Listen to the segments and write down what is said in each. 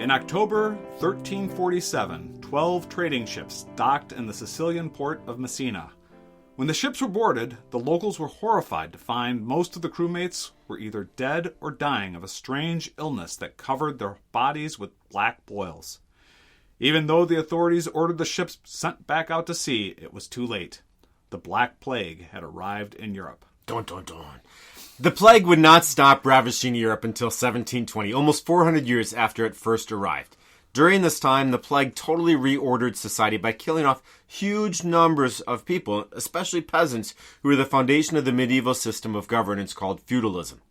In October 1347, 12 trading ships docked in the Sicilian port of Messina. When the ships were boarded, the locals were horrified to find most of the crewmates were either dead or dying of a strange illness that covered their bodies with black boils. Even though the authorities ordered the ships sent back out to sea, it was too late. The Black Plague had arrived in Europe. Dun, dun, dun. The plague would not stop ravaging Europe until 1720, almost 400 years after it first arrived. During this time, the plague totally reordered society by killing off huge numbers of people, especially peasants, who were the foundation of the medieval system of governance called feudalism.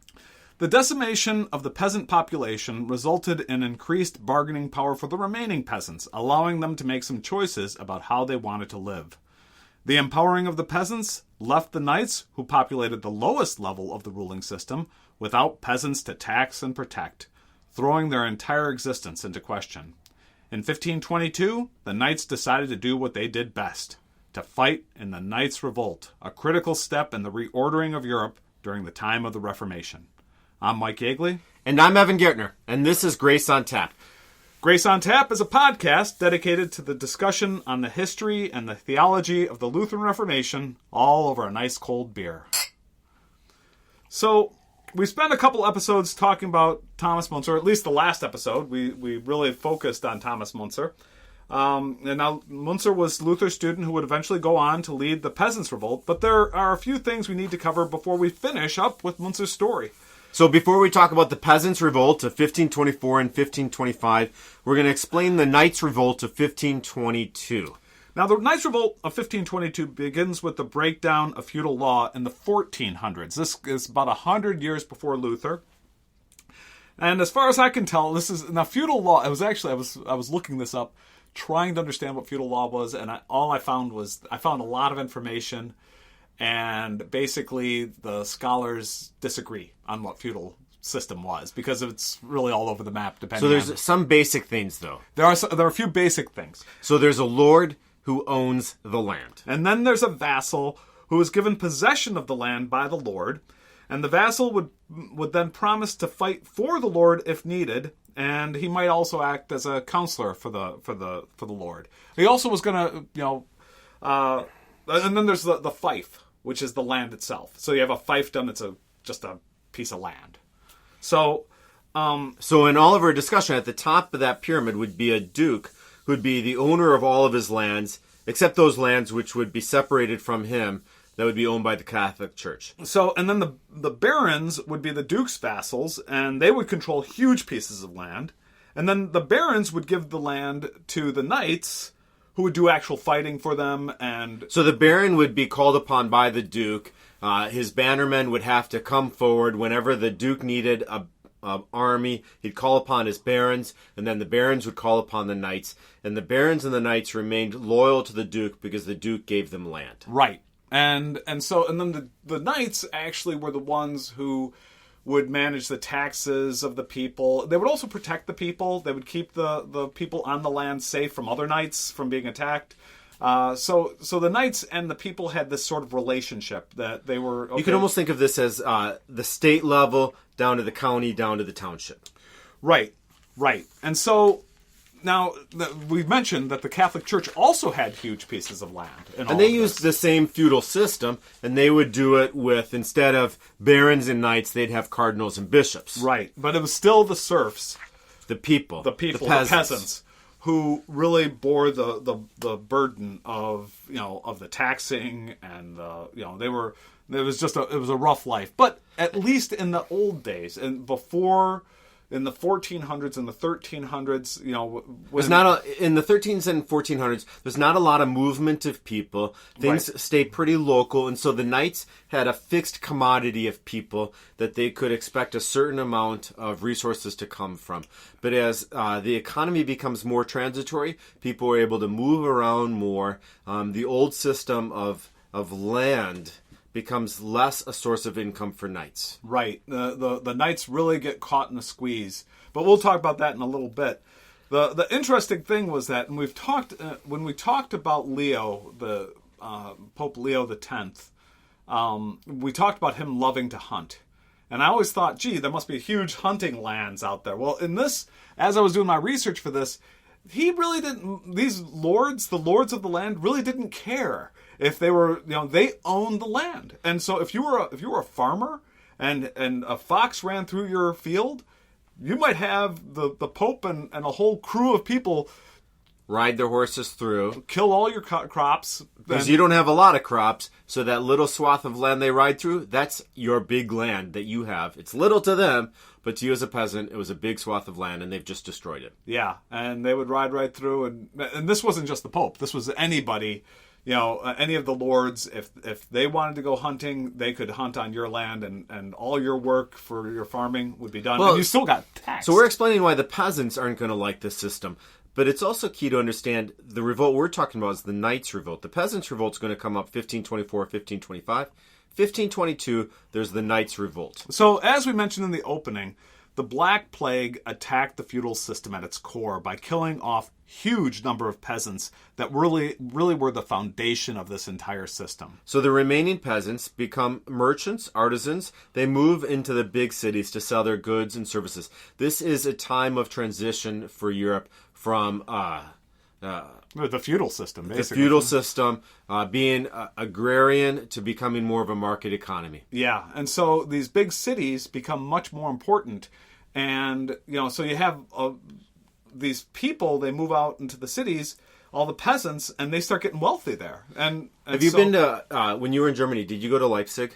The decimation of the peasant population resulted in increased bargaining power for the remaining peasants, allowing them to make some choices about how they wanted to live. The empowering of the peasants left the knights, who populated the lowest level of the ruling system, without peasants to tax and protect, throwing their entire existence into question. In 1522, the knights decided to do what they did best, to fight in the Knights' Revolt, a critical step in the reordering of Europe during the time of the Reformation. I'm Mike Yeagley. And I'm Evan Gertner, and this is Grace on Tap. Grace on Tap is a podcast dedicated to the discussion on the history and the theology of the Lutheran Reformation, all over a nice cold beer. So, we spent a couple episodes talking about Thomas Müntzer, or at least the last episode. We really focused on Thomas Müntzer. And now, Müntzer was Luther's student who would eventually go on to lead the Peasants' Revolt, but there are a few things we need to cover before we finish up with Müntzer's story. So before we talk about the Peasants' Revolt of 1524 and 1525, we're going to explain the Knights' Revolt of 1522. Now, the Knights' Revolt of 1522 begins with the breakdown of feudal law in the 1400s. This is about 100 years before Luther. And as far as I can tell, this is... Now, feudal law... I was looking this up, trying to understand what feudal law was, and all I found was... I found a lot of information, and basically the scholars disagree on what feudal system was, because it's really all over the map, depending on... So there's some basic things, though. There are a few basic things. So there's a lord who owns the land. And then there's a vassal who is given possession of the land by the lord, and the vassal would then promise to fight for the lord if needed, and he might also act as a counselor for the lord. He also was going to, and then there's the fief, which is the land itself. So you have a fiefdom, it's just a piece of land. So in all of our discussion, at the top of that pyramid would be a duke, who would be the owner of all of his lands, except those lands which would be separated from him, that would be owned by the Catholic Church. So, and then the barons would be the duke's vassals, and they would control huge pieces of land. And then the barons would give the land to the knights, who would do actual fighting for them. And so the baron would be called upon by the duke. His bannermen would have to come forward whenever the duke needed a army. He'd call upon his barons, and then the barons would call upon the knights, and the barons and the knights remained loyal to the duke because the duke gave them land. Right. And then the knights actually were the ones who would manage the taxes of the people. They would also protect the people. They would keep the people on the land safe from other knights from being attacked. So the knights and the people had this sort of relationship that they were... Okay. You can almost think of this as the state level down to the county, down to the township. Right. And so now we've mentioned that the Catholic Church also had huge pieces of land. And they used the same feudal system, and they would do it with, instead of barons and knights, they'd have cardinals and bishops. Right. But it was still the serfs. The people. The peasants. Who really bore the burden of the taxing, and it was a rough life. But at least in the old days and before, in the 1400s and the 1300s, in the 1300s and 1400s, there's not a lot of movement of people. Things stay pretty local, and so the knights had a fixed commodity of people that they could expect a certain amount of resources to come from. But as the economy becomes more transitory, people are able to move around more. The old system of land becomes less a source of income for knights. Right. The knights really get caught in a squeeze. But we'll talk about that in a little bit. The interesting thing was that, and we've talked when we talked about Leo, the Pope Leo X, we talked about him loving to hunt. And I always thought, gee, there must be huge hunting lands out there. Well, in this, as I was doing my research for this, he really didn't, these lords, the lords of the land, really didn't care if they were, they owned the land. And so if you were a farmer and a fox ran through your field, you might have the Pope and a whole crew of people ride their horses through, kill all your crops. Because you don't have a lot of crops, so that little swath of land they ride through, that's your big land that you have. It's little to them, but to you as a peasant, it was a big swath of land, and they've just destroyed it. Yeah, and they would ride right through, and this wasn't just the Pope. This was anybody, any of the lords. If they wanted to go hunting, they could hunt on your land, and all your work for your farming would be done. Well, and you still got taxed. So we're explaining why the peasants aren't going to like this system. But it's also key to understand the revolt we're talking about is the Knights' Revolt. The Peasants' Revolt is going to come up 1524, 1525. 1522, there's the Knights' Revolt. So, as we mentioned in the opening, the Black Plague attacked the feudal system at its core by killing off huge number of peasants that really were the foundation of this entire system. So the remaining peasants become merchants, artisans. They move into the big cities to sell their goods and services. This is a time of transition for Europe from the feudal system, basically. The feudal system being agrarian to becoming more of a market economy. Yeah, and so these big cities become much more important. And, so you have these people, they move out into the cities, all the peasants, and they start getting wealthy there. And have you been to, when you were in Germany, did you go to Leipzig?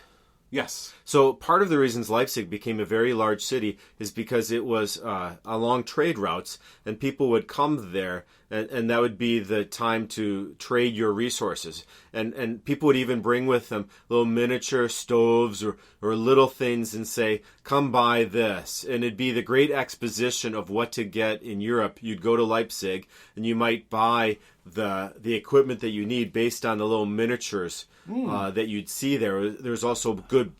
Yes. So part of the reasons Leipzig became a very large city is because it was along trade routes, and people would come there, and that would be the time to trade your resources. And people would even bring with them little miniature stoves or little things and say, come buy this. And it'd be the great exposition of what to get in Europe. You'd go to Leipzig, and you might buy the equipment that you need based on the little miniatures that you'd see there. There's also good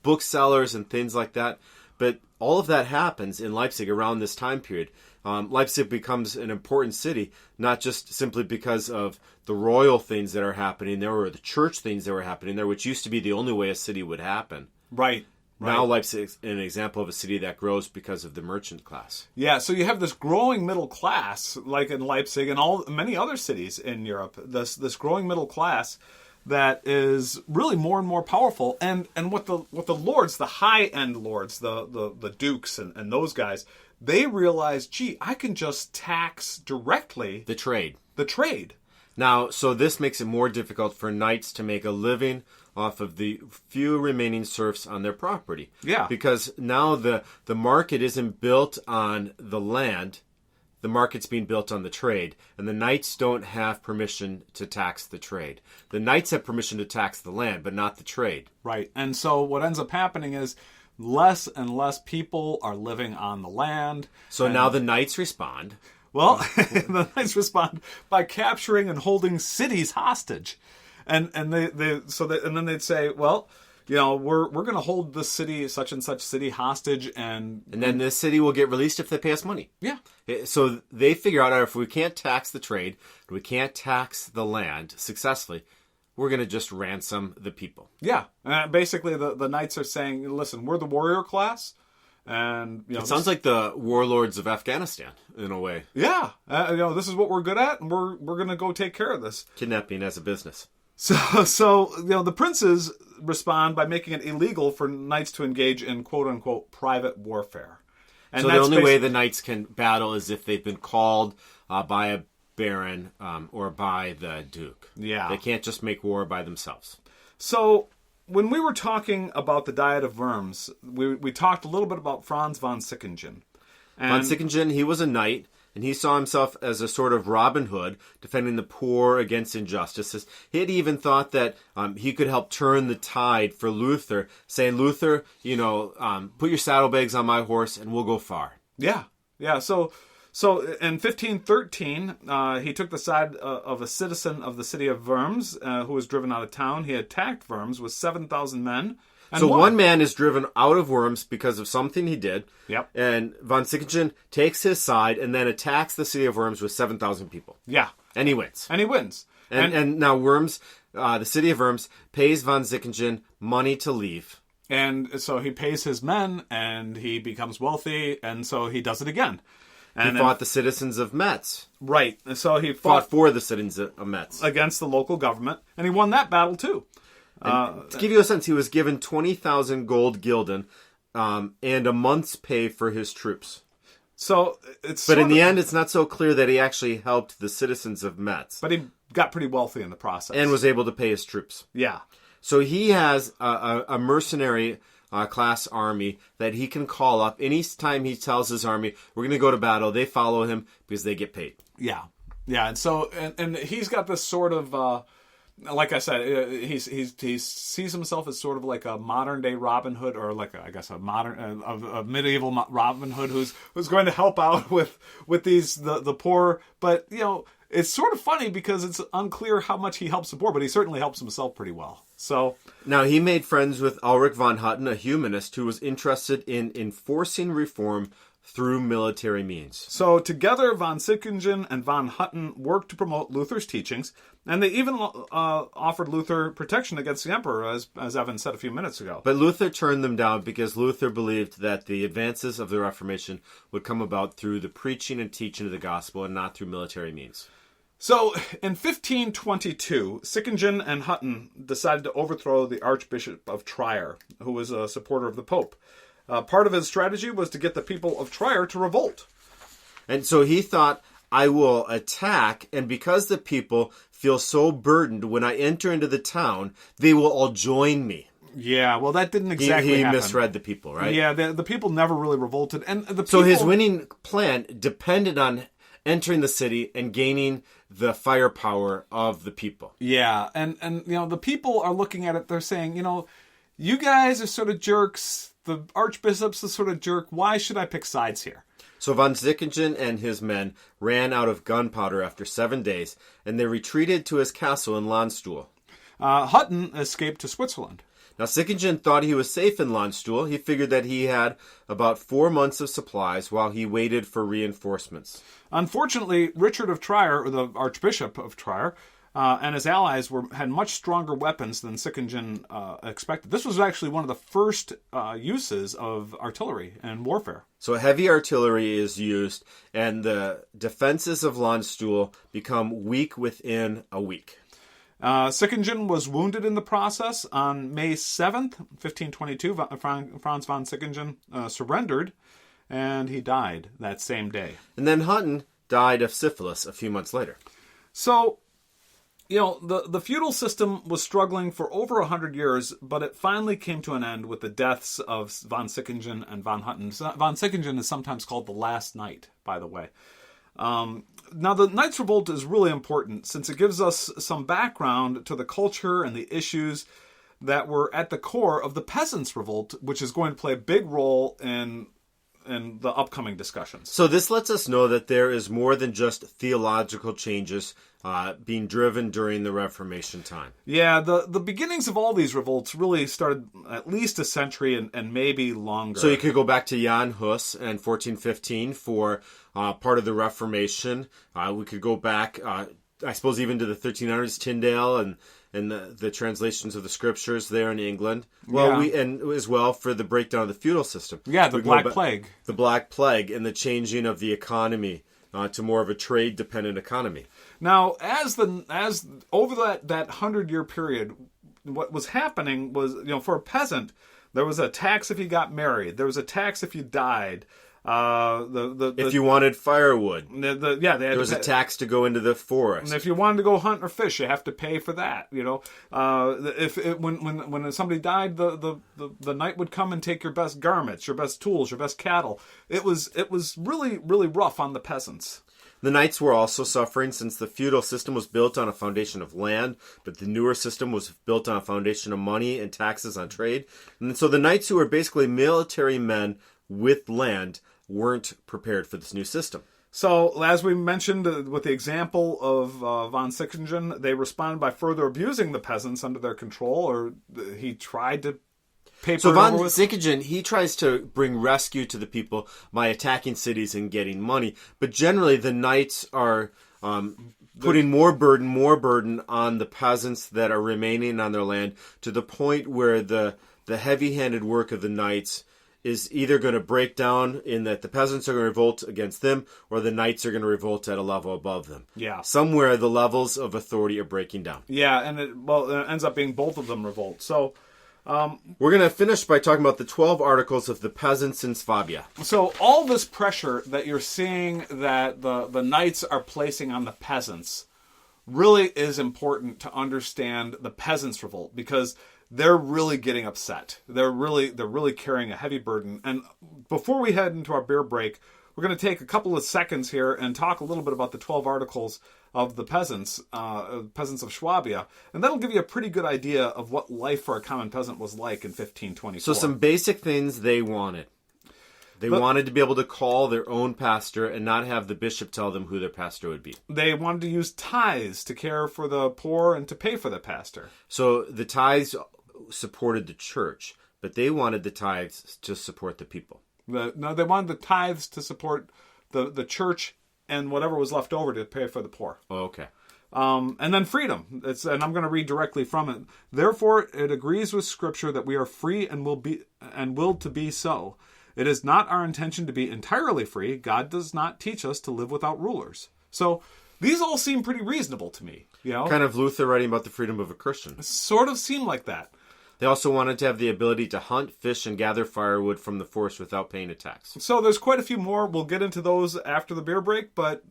booksellers and things like that. But all of that happens in Leipzig around this time period. Leipzig becomes an important city, not just simply because of the royal things that are happening there or the church things that were happening there, which used to be the only way a city would happen. Right. Now Leipzig is an example of a city that grows because of the merchant class. Yeah, so you have this growing middle class, like in Leipzig and many other cities in Europe, this growing middle class that is really more and more powerful. And what the lords, the high-end lords, the dukes and those guys, they realize, gee, I can just tax directly the trade. Now, so this makes it more difficult for knights to make a living off of the few remaining serfs on their property. Yeah. Because now the market isn't built on the land, the market's being built on the trade, and the knights don't have permission to tax the trade. The knights have permission to tax the land, but not the trade. Right. And so what ends up happening is less and less people are living on the land. So now the knights respond. Well, the knights respond by capturing and holding cities hostage. And then they'd say, well, we're going to hold this city, such and such city, hostage, and then this city will get released if they pay us money. Yeah. So they figure out if we can't tax the trade, we can't tax the land successfully, we're going to just ransom the people. Yeah. Basically, the knights are saying, listen, we're the warrior class. And it sounds like the warlords of Afghanistan in a way. Yeah. This is what we're good at, and we're going to go take care of this. Kidnapping as a business. So the princes respond by making it illegal for knights to engage in quote-unquote private warfare. And so the only way the knights can battle is if they've been called by a baron or by the duke. Yeah. They can't just make war by themselves. So when we were talking about the Diet of Worms, we talked a little bit about Franz von Sickingen. Von Sickingen, he was a knight, and he saw himself as a sort of Robin Hood, defending the poor against injustices. He had even thought that he could help turn the tide for Luther, saying, Luther, put your saddlebags on my horse and we'll go far. Yeah. Yeah. So in 1513, he took the side of a citizen of the city of Worms who was driven out of town. He attacked Worms with 7,000 men. So one man is driven out of Worms because of something he did. Yep. And von Sickingen takes his side and then attacks the city of Worms with 7,000 people. Yeah. And he wins. And now Worms, the city of Worms, pays von Sickingen money to leave. And so he pays his men, and he becomes wealthy, and so he does it again. And he fought the citizens of Metz. Right. So he fought for the citizens of Metz. Against the local government, and he won that battle, too. To give you a sense, he was given 20,000 gold gulden and a month's pay for his troops. So it's But in the end, it's not so clear that he actually helped the citizens of Metz. But he got pretty wealthy in the process. And was able to pay his troops. Yeah. So he has a mercenary class army that he can call up anytime he tells his army, we're going to go to battle. They follow him because they get paid. Yeah. Yeah. And so, and he's got this sort of, like I said, he sees himself as sort of like a modern day Robin Hood, or like a medieval Robin Hood who's going to help out with these the poor. But it's sort of funny because it's unclear how much he helps the poor, but he certainly helps himself pretty well. So now he made friends with Ulrich von Hutten, a humanist who was interested in enforcing reform through military means. So together, von Sickingen and von Hutten worked to promote Luther's teachings, and they even offered Luther protection against the emperor, as Evan said a few minutes ago. But Luther turned them down because Luther believed that the advances of the Reformation would come about through the preaching and teaching of the gospel and not through military means. So, in 1522, Sickingen and Hutten decided to overthrow the Archbishop of Trier, who was a supporter of the Pope. Part of his strategy was to get the people of Trier to revolt. And so he thought, I will attack, and because the people feel so burdened when I enter into the town, they will all join me. Yeah, well, that didn't exactly happen. He misread the people, right? Yeah, the people never really revolted. And the people... So his winning plan depended on entering the city and gaining the firepower of the people. Yeah, and the people are looking at it, they're saying, you guys are sort of jerks, the Archbishop's a sort of jerk, why should I pick sides here? So von Sickingen and his men ran out of gunpowder after 7 days, and they retreated to his castle in Landstuhl. Hutten escaped to Switzerland. Now, Sickingen thought he was safe in Landstuhl. He figured that he had about 4 months of supplies while he waited for reinforcements. Unfortunately, Richard of Trier, or the Archbishop of Trier, and his allies had much stronger weapons than Sickingen expected. This was actually one of the first uses of artillery in warfare. So heavy artillery is used, and the defenses of Landstuhl become weak within a week. Sickingen was wounded in the process. On May 7th, 1522, Franz von Sickingen surrendered, and he died that same day. And then Hutten died of syphilis a few months later. So, the feudal system was struggling for over 100 years, but it finally came to an end with the deaths of von Sickingen and von Hutten. Von Sickingen is sometimes called the last knight, by the way. Now, the Knights' Revolt is really important since it gives us some background to the culture and the issues that were at the core of the Peasants' Revolt, which is going to play a big role in the upcoming discussions. So this lets us know that there is more than just theological changes being driven during the Reformation time. Yeah, the beginnings of all these revolts really started at least a century and maybe longer. So you could go back to Jan Hus and 1415 for part of the Reformation. We could go back, I suppose, even to the 1300s, Tyndale and the translations of the scriptures there in England. Well, yeah. And as well for the breakdown of the feudal system. Yeah, the Black Plague. The Black Plague and the changing of the economy to more of a trade-dependent economy. Now, as over that 100-year period, what was happening was, for a peasant, there was a tax if you got married. There was a tax if you died. If you wanted firewood, there was a tax to go into the forest. And if you wanted to go hunt or fish, you have to pay for that. When somebody died, the knight would come and take your best garments, your best tools, your best cattle. It was really, really rough on the peasants. The knights were also suffering since the feudal system was built on a foundation of land, but the newer system was built on a foundation of money and taxes on trade. And so the knights, who were basically military men with land, weren't prepared for this new system. So, as we mentioned with the example of von Sickingen, they responded by further abusing the peasants under their control, or he tried to paper so it von over with. Sickingen, he tries to bring rescue to the people by attacking cities and getting money, but generally the knights are putting more burden on the peasants that are remaining on their land, to the point where the heavy-handed work of the knights is either going to break down in that the peasants are going to revolt against them, or the knights are going to revolt at a level above them. Yeah. Somewhere the levels of authority are breaking down. Yeah, and it ends up being both of them revolt. So we're going to finish by talking about the 12 articles of the peasants in Swabia. So all this pressure that you're seeing that the knights are placing on the peasants really is important to understand the peasants' revolt, because they're really getting upset. They're really carrying a heavy burden. And before we head into our beer break, we're going to take a couple of seconds here and talk a little bit about the 12 articles of the peasants of Swabia. And that'll give you a pretty good idea of what life for a common peasant was like in 1524. So some basic things they wanted. They wanted to be able to call their own pastor and not have the bishop tell them who their pastor would be. They wanted to use tithes to care for the poor and to pay for the pastor. So the tithes supported the church, but they wanted the tithes to support the people. No, they wanted the tithes to support the church and whatever was left over to pay for the poor. Oh, okay. And then freedom. And I'm going to read directly from it. Therefore, it agrees with Scripture that we are free and will to be so. It is not our intention to be entirely free. God does not teach us to live without rulers. So these all seem pretty reasonable to me. You know, kind of Luther writing about the freedom of a Christian. Sort of seem like that. They also wanted to have the ability to hunt, fish, and gather firewood from the forest without paying a tax. So there's quite a few more. We'll get into those after the beer break, but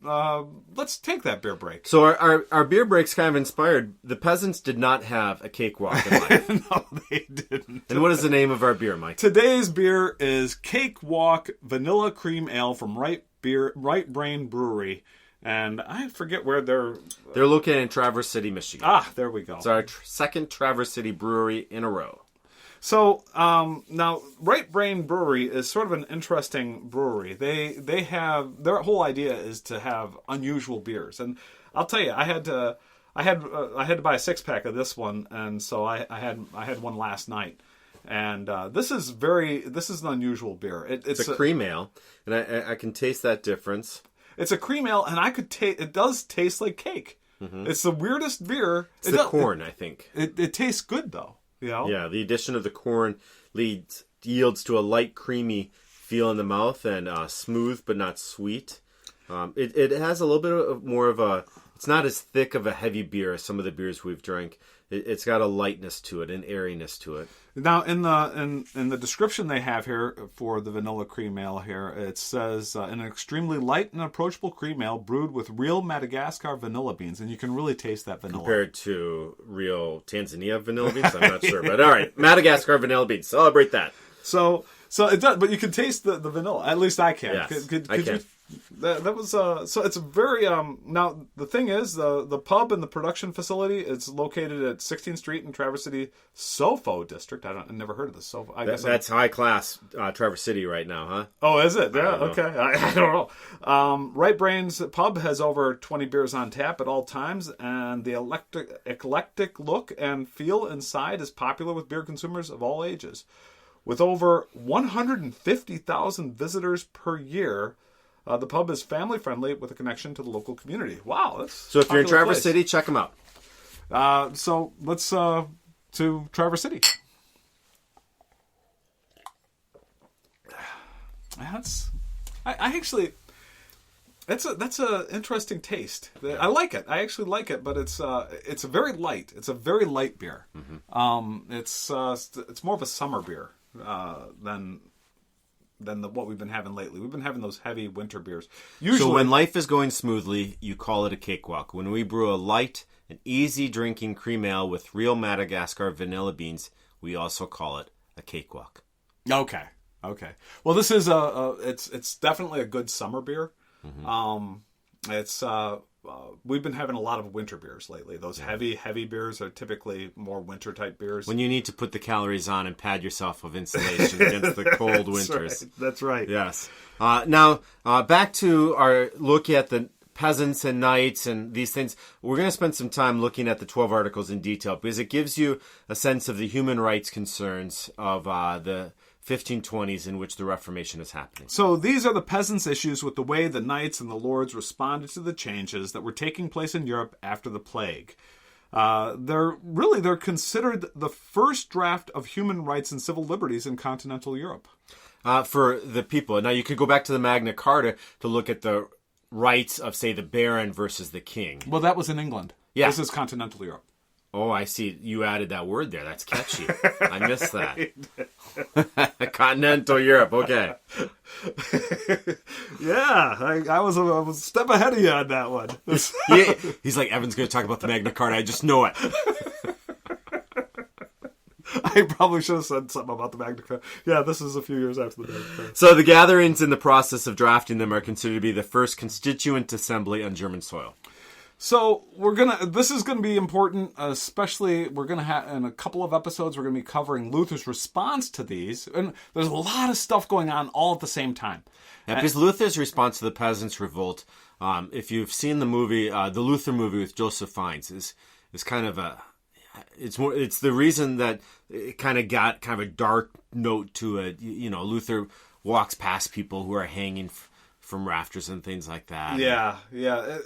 let's take that beer break. So our beer break's kind of inspired. The peasants did not have a cakewalk in life. No, they didn't. And what is the name of our beer, Mike? Today's beer is Cakewalk Vanilla Cream Ale from Right Brain Brewery. And I forget where they're located in Traverse City, Michigan. Ah, there we go. It's our second Traverse City brewery in a row. So now, Right Brain Brewery is sort of an interesting brewery. They have, their whole idea is to have unusual beers, and I'll tell you, I had to buy a 6-pack of this one, and so I had one last night. And this is an unusual beer. It's a cream ale, and I can taste that difference. It's a cream ale, and I could taste. It does taste like cake. Mm-hmm. It's the weirdest beer. It's the corn, I think. It tastes good though. You know? Yeah, the addition of the corn yields to a light, creamy feel in the mouth, and smooth but not sweet. It has a little bit more of a. It's not as thick of a heavy beer as some of the beers we've drank. It's got a lightness to it, an airiness to it. Now, in the description they have here for the vanilla cream ale here, it says an extremely light and approachable cream ale brewed with real Madagascar vanilla beans, and you can really taste that vanilla. Compared to real Tanzania vanilla beans, I'm not sure, but all right, Madagascar vanilla beans, celebrate that. So it does, but you can taste the vanilla. At least I can. Yes, I can. That was so it's a very now the thing is the pub and the production facility is located at 16th Street in Traverse City, Sofo district. I never heard of this. Sofo. I guess that's high class Traverse City right now, huh? Oh, is it? Yeah. Okay. I don't know. Right Brain's pub has over 20 beers on tap at all times, and the eclectic look and feel inside is popular with beer consumers of all ages. With over 150,000 visitors per year. The pub is family-friendly with a connection to the local community. Wow, that's so. If you're in Traverse City, check them out. So let's to Traverse City. I actually that's a interesting taste. I like it. I actually like it, but it's a very light. It's a very light beer. Mm-hmm. It's more of a summer beer than what we've been having lately. We've been having those heavy winter beers. Usually, so when life is going smoothly, you call it a cakewalk. When we brew a light and easy drinking cream ale with real Madagascar vanilla beans, we also call it a cakewalk. Okay. Well, this is it's definitely a good summer beer. Mm-hmm. We've been having a lot of winter beers lately. Those heavy beers are typically more winter type beers. When you need to put the calories on and pad yourself with insulation against the cold winters. That's right. Yes. Now, back to our look at the peasants and knights and these things. We're going to spend some time looking at the 12 articles in detail because it gives you a sense of the human rights concerns of the 1520s in which the Reformation is happening. So these are the peasants' issues with the way the knights and the lords responded to the changes that were taking place in Europe after the plague. They're considered the first draft of human rights and civil liberties in continental Europe. For the people. Now, you could go back to the Magna Carta to look at the rights of, say, the baron versus the king. Well, that was in England. Yeah. This is continental Europe. Oh, I see. You added that word there. That's catchy. I missed that. Continental Europe. Okay. Yeah, I was a step ahead of you on that one. He's like, Evan's going to talk about the Magna Carta. I just know it. I probably should have said something about the Magna Carta. Yeah, this is a few years after the Magna Carta. So the gatherings in the process of drafting them are considered to be the first constituent assembly on German soil. So this is gonna be important, especially we're gonna have in a couple of episodes we're gonna be covering Luther's response to these, and there's a lot of stuff going on all at the same time. Yeah, because Luther's response to the peasants' revolt, if you've seen the movie, the Luther movie with Joseph Fiennes, is kind of it's the reason that it kind of got kind of a dark note to it. Luther walks past people who are hanging from rafters and things like that. Yeah.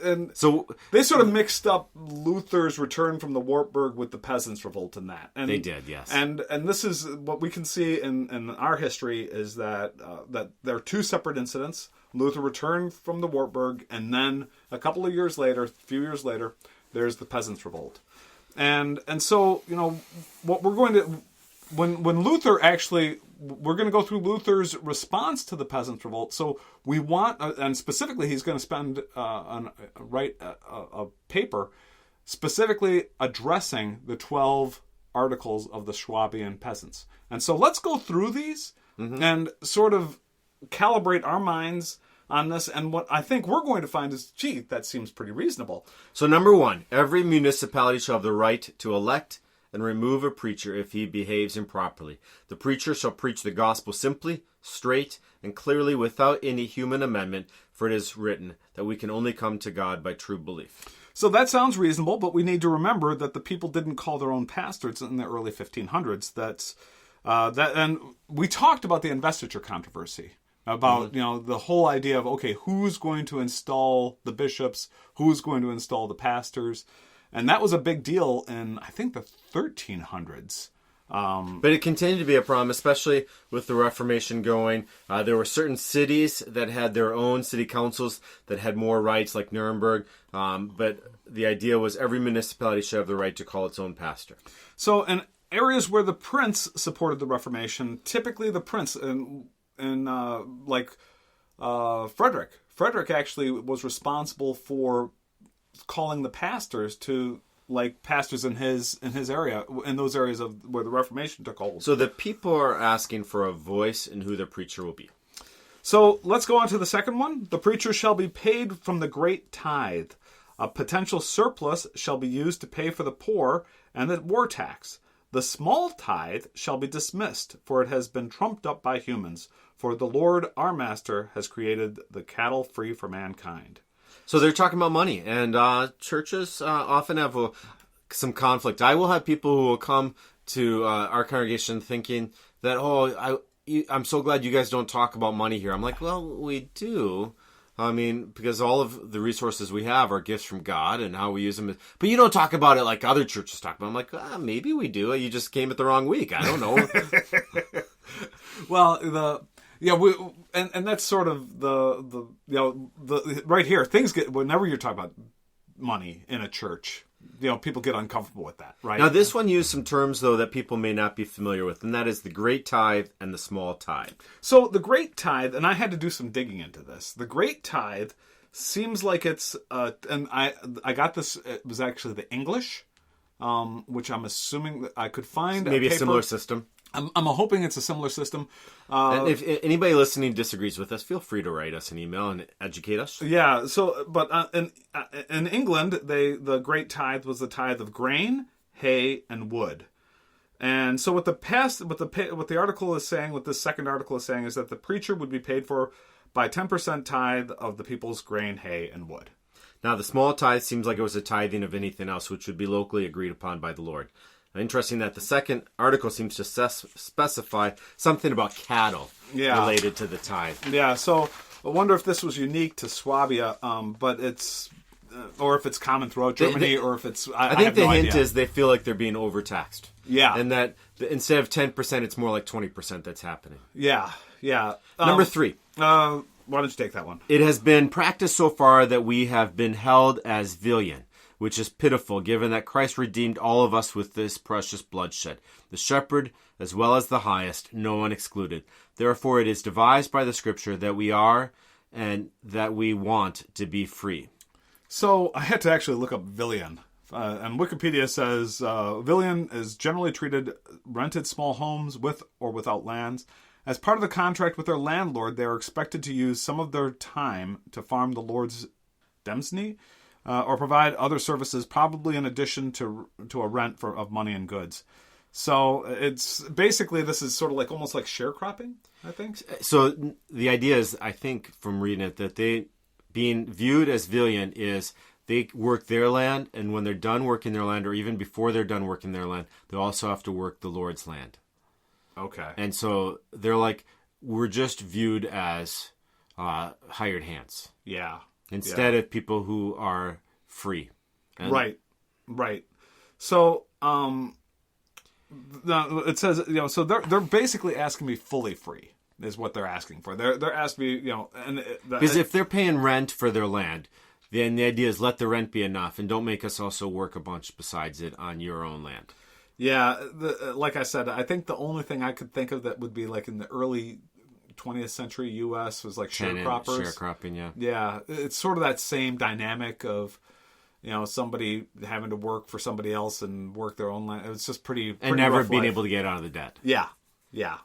And so they sort of mixed up Luther's return from the Wartburg with the peasants' revolt in that. And they did, yes. And this is what we can see in our history is that there are two separate incidents. Luther returned from the Wartburg, and then a few years later, there's the peasants' revolt. And so, what we're going to... When Luther actually, we're going to go through Luther's response to the peasants' revolt. So we want, and specifically, he's going to write a paper specifically addressing the 12 articles of the Swabian peasants. And so let's go through these and sort of calibrate our minds on this. And what I think we're going to find is, that seems pretty reasonable. So number 1, every municipality shall have the right to elect and remove a preacher if he behaves improperly. The preacher shall preach the gospel simply, straight, and clearly without any human amendment, for it is written that we can only come to God by true belief. So that sounds reasonable, but we need to remember that the people didn't call their own pastors in the early 1500s. And we talked about the investiture controversy, about the whole idea of, okay, who's going to install the bishops, who's going to install the pastors. And that was a big deal in, I think, the 1300s. But it continued to be a problem, especially with the Reformation going. There were certain cities that had their own city councils that had more rights, like Nuremberg. But the idea was every municipality should have the right to call its own pastor. So in areas where the prince supported the Reformation, typically the prince, Frederick actually was responsible for calling the pastors to pastors in his area, in those areas of where the Reformation took hold. So the people are asking for a voice in who their preacher will be. So let's go on to the second one. The preacher shall be paid from the great tithe. A potential surplus shall be used to pay for the poor and the war tax. The small tithe shall be dismissed, for it has been trumped up by humans. For the Lord our Master has created the cattle free for mankind. So they're talking about money, and churches often have some conflict. I will have people who will come to our congregation thinking that, I'm so glad you guys don't talk about money here. I'm like, well, we do. I mean, because all of the resources we have are gifts from God and how we use them. But you don't talk about it like other churches talk about it. I'm like, maybe we do. You just came at the wrong week. I don't know. Well, and that's sort of the right here. Things get, whenever you're talking about money in a church, people get uncomfortable with that, right? Now, this one used some terms, though, that people may not be familiar with, and that is the great tithe and the small tithe. So the great tithe, and I had to do some digging into this. The great tithe seems like it's, and I got this, it was actually the English, which I'm assuming that I could find maybe a similar system. I'm hoping it's a similar system. And if anybody listening disagrees with us, feel free to write us an email and educate us. Yeah. So, but in England, the great tithe was the tithe of grain, hay, and wood. And so what the article is saying, what this second article is saying, is that the preacher would be paid for by 10% tithe of the people's grain, hay, and wood. Now, the small tithe seems like it was a tithing of anything else, which would be locally agreed upon by the Lord. Interesting that the second article seems to specify something about cattle related to the time. Yeah, so I wonder if this was unique to Swabia, but it's... or if it's common throughout Germany, or if it's... I think have the no hint idea. is they feel like they're being overtaxed. Yeah. And that instead of 10%, it's more like 20% that's happening. Yeah. Number 3. Why don't you take that one? It has been practiced so far that we have been held as villain, which is pitiful, given that Christ redeemed all of us with this precious bloodshed. The shepherd, as well as the highest, no one excluded. Therefore, it is devised by the Scripture that we are and that we want to be free. So I had to actually look up Villian. And Wikipedia says Villian is generally treated rented small homes with or without lands. As part of the contract with their landlord, they are expected to use some of their time to farm the Lord's demesne or provide other services, probably in addition to a rent of money and goods. So it's basically, this is sort of like almost like sharecropping, I think. So the idea is, I think, from reading it, that they being viewed as Villian is they work their land, and when they're done working their land, or even before they're done working their land, they also have to work the Lord's land. Okay. And so they're like, we're just viewed as hired hands. Yeah. Instead of people who are free. And Right. So, it says, so they're basically asking me fully free is what they're asking for. They're asking me, because if they're paying rent for their land, then the idea is let the rent be enough and don't make us also work a bunch besides it on your own land. Yeah, like I said, I think the only thing I could think of that would be like in the early 20th century U.S. was like sharecroppers. Sharecropping, yeah. Yeah, it's sort of that same dynamic of, somebody having to work for somebody else and work their own land. It's just pretty and never rough being life. able to get out of the debt. Yeah.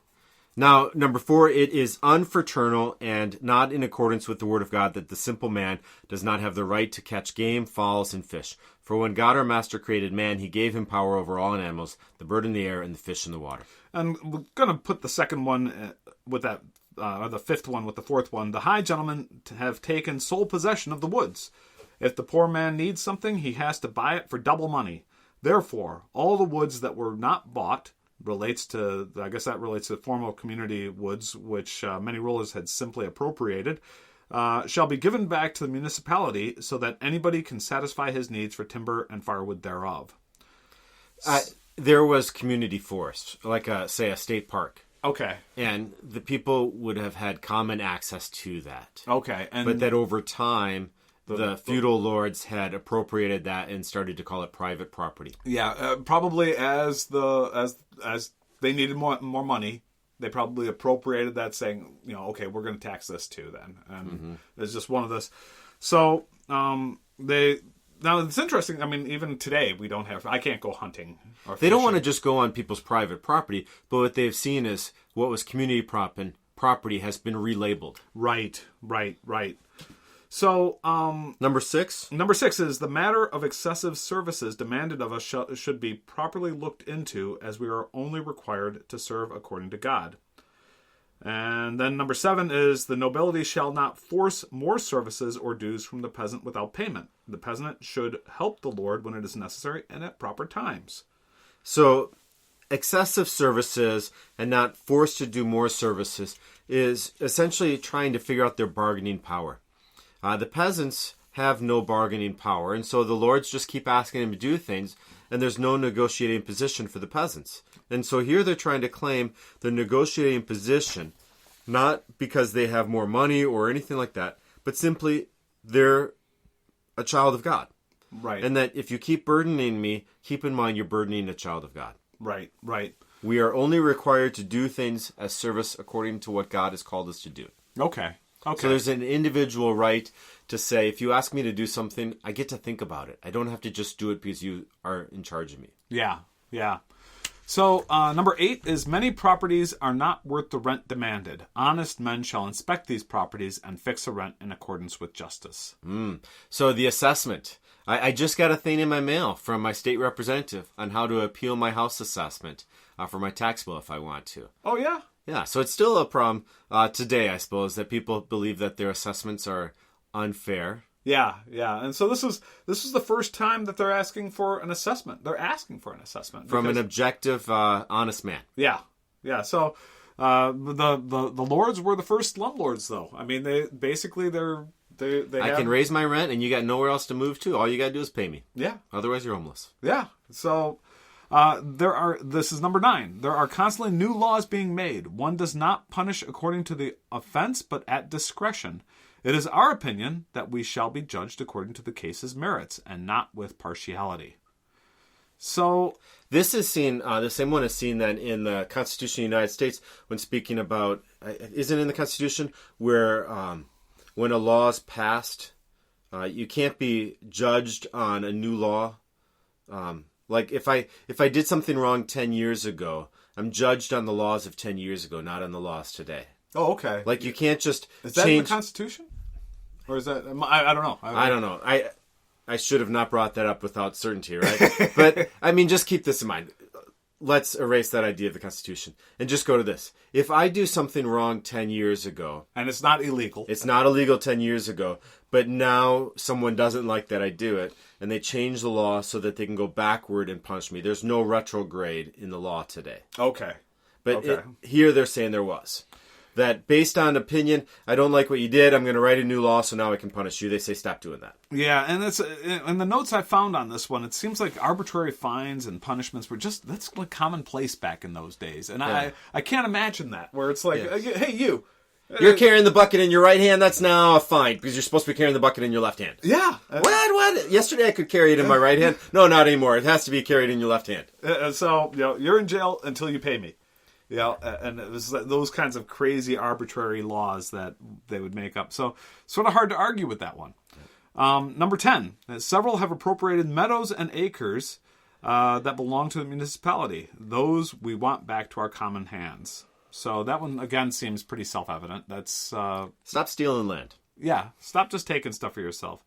Now, number 4, it is unfraternal and not in accordance with the word of God that the simple man does not have the right to catch game, fowls, and fish. For when God our Master created man, he gave him power over all animals, the bird in the air, and the fish in the water. And we're going to put the second one with that, or the fifth one with the fourth one. The high gentlemen have taken sole possession of the woods. If the poor man needs something, he has to buy it for double money. Therefore, all the woods that were not bought relates to formal community woods, which many rulers had simply appropriated, shall be given back to the municipality so that anybody can satisfy his needs for timber and firewood thereof. There was community forest, like say a state park. Okay. And the people would have had common access to that. Okay. But that over time, the feudal lords had appropriated that and started to call it private property. Yeah, probably as they needed more money, they probably appropriated that, saying, okay, we're going to tax this too then. And it's just one of this. So now it's interesting. I mean, even today I can't go hunting. Or they don't want to just go on people's private property, but what they've seen is what was community property has been relabeled. Right. So, Number 6? Number 6 is the matter of excessive services demanded of us should be properly looked into, as we are only required to serve according to God. And then number 7 is the nobility shall not force more services or dues from the peasant without payment. The peasant should help the lord when it is necessary and at proper times. So, excessive services and not forced to do more services is essentially trying to figure out their bargaining power. The peasants have no bargaining power, and so the lords just keep asking them to do things, and there's no negotiating position for the peasants. And so here they're trying to claim the negotiating position, not because they have more money or anything like that, but simply they're a child of God. Right. And that if you keep burdening me, keep in mind you're burdening a child of God. Right. We are only required to do things as service according to what God has called us to do. Okay. So there's an individual right to say, if you ask me to do something, I get to think about it. I don't have to just do it because you are in charge of me. Yeah. So number 8 is many properties are not worth the rent demanded. Honest men shall inspect these properties and fix a rent in accordance with justice. So the assessment. I just got a thing in my mail from my state representative on how to appeal my house assessment for my tax bill if I want to. Oh, yeah? Yeah, so it's still a problem today, I suppose, that people believe that their assessments are unfair Yeah, yeah. And so this is the first time that they're asking for an assessment. They're asking for an assessment from an objective, honest man. Yeah, yeah. So the lords were the first slumlords, though. I mean, they I can raise my rent, and you got nowhere else to move to. All you got to do is pay me. Yeah. Otherwise, you're homeless. Yeah. So this is number 9. There are constantly new laws being made. One does not punish according to the offense, but at discretion. It is our opinion that we shall be judged according to the case's merits, and not with partiality. So this is seen, the same one is seen then in the Constitution of the United States when speaking about, isn't it in the Constitution where when a law is passed, you can't be judged on a new law. Like if I did something wrong 10 years ago, I'm judged on the laws of 10 years ago, not on the laws today. Oh, okay. Like you can't just is that change... in the Constitution? Or is that... I don't know. I don't know. I should have not brought that up without certainty, right? But, I mean, just keep this in mind. Let's erase that idea of the Constitution and just go to this. If I do something wrong 10 years ago... And it's not illegal. It's not illegal 10 years ago, but now someone doesn't like that I do it, and they change the law so that they can go backward and punish me. There's no retrograde in the law today. Okay. But here they're saying there was. That based on opinion, I don't like what you did, I'm going to write a new law, so now I can punish you. They say stop doing that. Yeah, and that's in the notes I found on this one, it seems like arbitrary fines and punishments were that's like commonplace back in those days. And I can't imagine that, where it's like, hey, you. You're carrying the bucket in your right hand, that's now a fine, because you're supposed to be carrying the bucket in your left hand. Yeah. What? Yesterday I could carry it in my right hand? No, not anymore. It has to be carried in your left hand. So, you're in jail until you pay me. Yeah, and it was those kinds of crazy arbitrary laws that they would make up. So, sort of hard to argue with that one. Number 10, several have appropriated meadows and acres that belong to the municipality. Those we want back to our common hands. So that one, again, seems pretty self-evident. That's stop stealing land. Yeah, stop just taking stuff for yourself.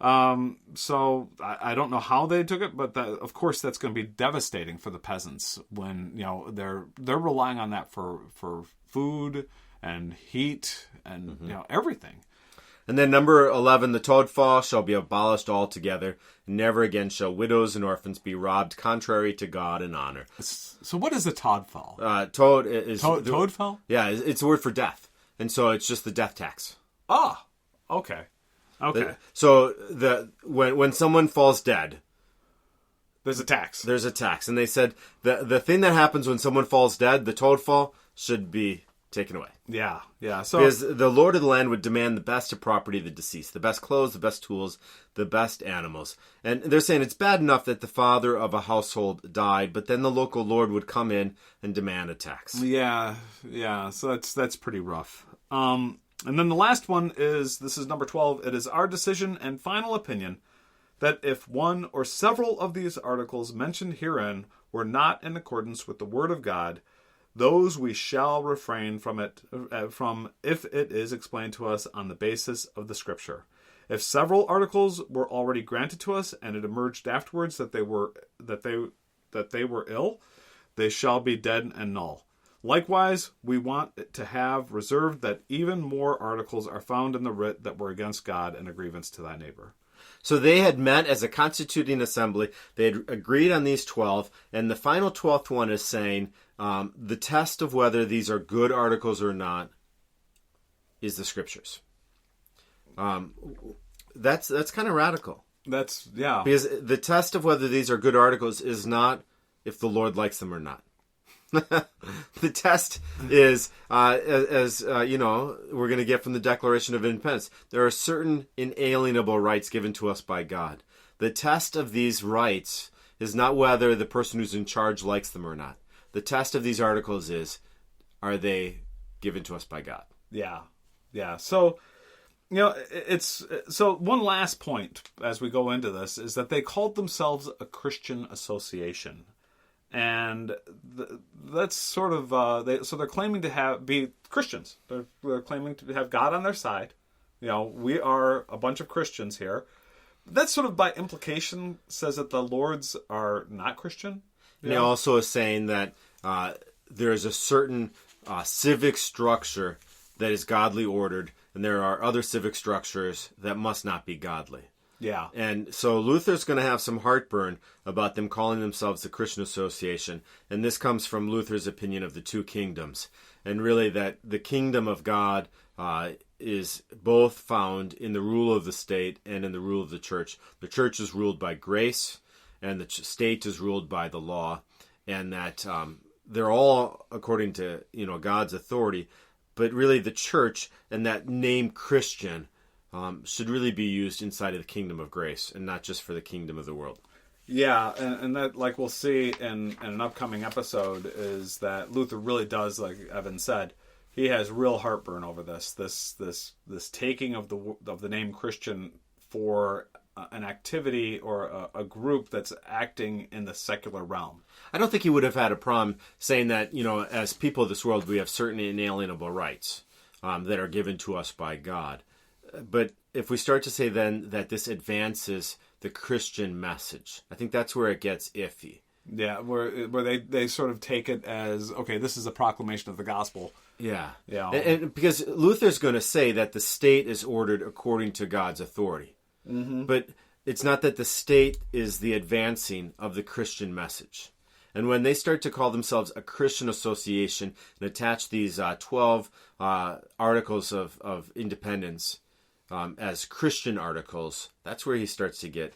So I don't know how they took it, but of course that's going to be devastating for the peasants when they're relying on that for food and heat and everything. And then number 11, the toadfall shall be abolished altogether. Never again shall widows and orphans be robbed contrary to God and honor. So what is the toadfall? Toadfall? Yeah, it's a word for death, and so it's just the death tax. Ah, okay. Okay. So when someone falls dead, there's a tax. There's a tax, and they said the thing that happens when someone falls dead, the toadfall, should be taken away. Yeah, yeah. So because the lord of the land would demand the best of property of the deceased, the best clothes, the best tools, the best animals, and they're saying it's bad enough that the father of a household died, but then the local lord would come in and demand a tax. Yeah, yeah. So that's pretty rough. And then the last one this is number 12. It is our decision and final opinion that if one or several of these articles mentioned herein were not in accordance with the word of God, those we shall refrain from it, if it is explained to us on the basis of the Scripture. If several articles were already granted to us, and it emerged afterwards that they were ill, they shall be dead and null. Likewise, we want to have reserved that even more articles are found in the writ that were against God and a grievance to thy neighbor. So they had met as a constituting assembly. They had agreed on these 12, and the final 12th one is saying the test of whether these are good articles or not is the Scriptures. That's kind of radical. Yeah. Because the test of whether these are good articles is not if the Lord likes them or not. The test is, as we're going to get from the Declaration of Independence, there are certain inalienable rights given to us by God. The test of these rights is not whether the person who's in charge likes them or not. The test of these articles is, are they given to us by God? Yeah, yeah. So, so one last point as we go into this is that they called themselves a Christian association. And that's sort of they're claiming to be Christians. They're claiming to have God on their side. We are a bunch of Christians here. That sort of by implication says that the lords are not Christian. And he also is saying that there is a certain civic structure that is godly ordered, and there are other civic structures that must not be godly. Yeah. And so Luther's going to have some heartburn about them calling themselves the Christian Association. And this comes from Luther's opinion of the two kingdoms. And really that the kingdom of God is both found in the rule of the state and in the rule of the church. The church is ruled by grace, and the state is ruled by the law. And that they're all according to God's authority. But really the church and that name Christian should really be used inside of the kingdom of grace and not just for the kingdom of the world. Yeah, and that, like we'll see in an upcoming episode, is that Luther really does, like Evan said, he has real heartburn over this taking of the name Christian for an activity or a group that's acting in the secular realm. I don't think he would have had a problem saying that, as people of this world, we have certain inalienable rights that are given to us by God. But if we start to say then that this advances the Christian message, I think that's where it gets iffy. Yeah, where they sort of take it as, okay, this is a proclamation of the gospel. Yeah. Yeah. And because Luther's going to say that the state is ordered according to God's authority. Mm-hmm. But it's not that the state is the advancing of the Christian message. And when they start to call themselves a Christian association and attach these 12 articles of independence as Christian articles, that's where he starts to get...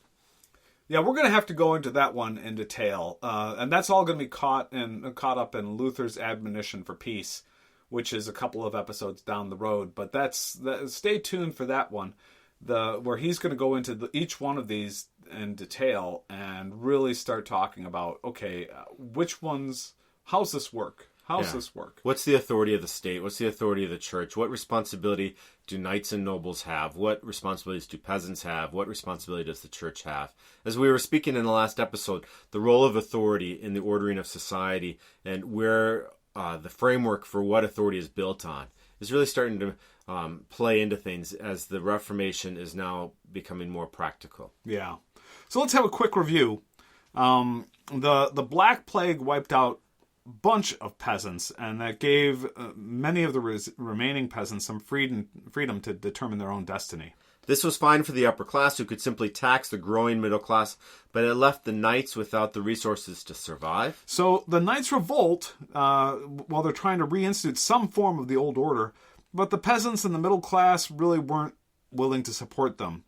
Yeah, we're going to have to go into that one in detail. And that's all going to be caught up in Luther's admonition for peace, which is a couple of episodes down the road. But stay tuned for that one, where he's going to go into each one of these in detail and really start talking about, okay, which ones, how's this work? How's this work? What's the authority of the state? What's the authority of the church? What responsibility do knights and nobles have? What responsibilities do peasants have? What responsibility does the church have? As we were speaking in the last episode, the role of authority in the ordering of society and where the framework for what authority is built on is really starting to play into things as the Reformation is now becoming more practical. Yeah. So let's have a quick review. The Black Plague wiped out bunch of peasants, and that gave many of the remaining peasants some freedom to determine their own destiny. This was fine for the upper class, who could simply tax the growing middle class, but it left the knights without the resources to survive. So the Knights revolt while they're trying to reinstitute some form of the old order, but the peasants and the middle class really weren't willing to support them.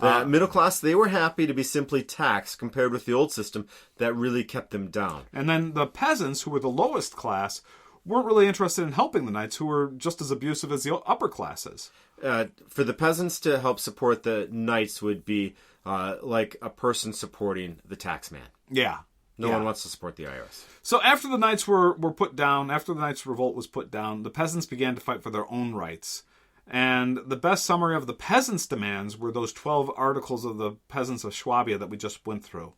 The middle class, they were happy to be simply taxed compared with the old system that really kept them down. And then the peasants, who were the lowest class, weren't really interested in helping the knights, who were just as abusive as the upper classes. For the peasants to help support the knights would be like a person supporting the tax man. Yeah. No one wants to support the IRS. So after the knights were put down, after the Knights Revolt was put down, the peasants began to fight for their own rights. And the best summary of the peasants' demands were those 12 articles of the peasants of Swabia that we just went through.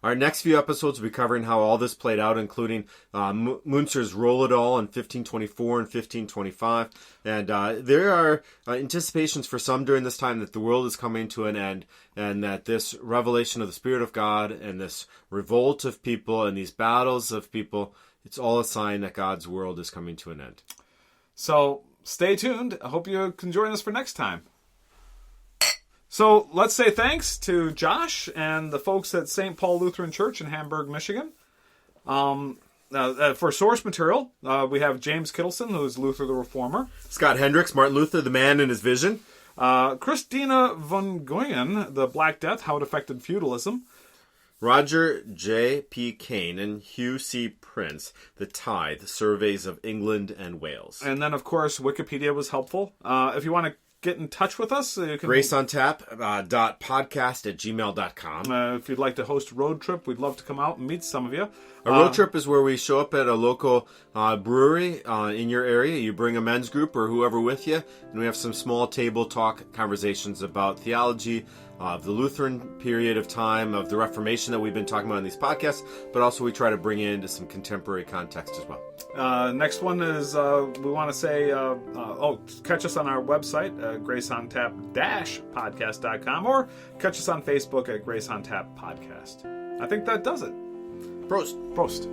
Our next few episodes will be covering how all this played out, including Münster's Roll-it-all in 1524 and 1525. And there are anticipations for some during this time that the world is coming to an end, and that this revelation of the Spirit of God and this revolt of people and these battles of people, it's all a sign that God's world is coming to an end. So stay tuned. I hope you can join us for next time. So let's say thanks to Josh and the folks at St. Paul Lutheran Church in Hamburg, Michigan. For source material, we have James Kittleson, who is Luther the Reformer. Scott Hendricks, Martin Luther, the man and his vision. Christina von Goyen, The Black Death, How It Affected Feudalism. Roger J. P. Kane and Hugh C. Prince, The Tithe, Surveys of England and Wales. And then, of course, Wikipedia was helpful. If you want to get in touch with us, you can... GraceOnTap.podcast@gmail.com. If you'd like to host a road trip, we'd love to come out and meet some of you. A road trip is where we show up at a local brewery in your area. You bring a men's group or whoever with you, and we have some small table talk conversations about theology, of the Lutheran period of time, of the Reformation that we've been talking about in these podcasts, but also we try to bring it into some contemporary context as well. Next one is, we want to say, catch us on our website, graceontap-podcast.com, or catch us on Facebook at Grace on Tap Podcast. I think that does it. Prost. Prost.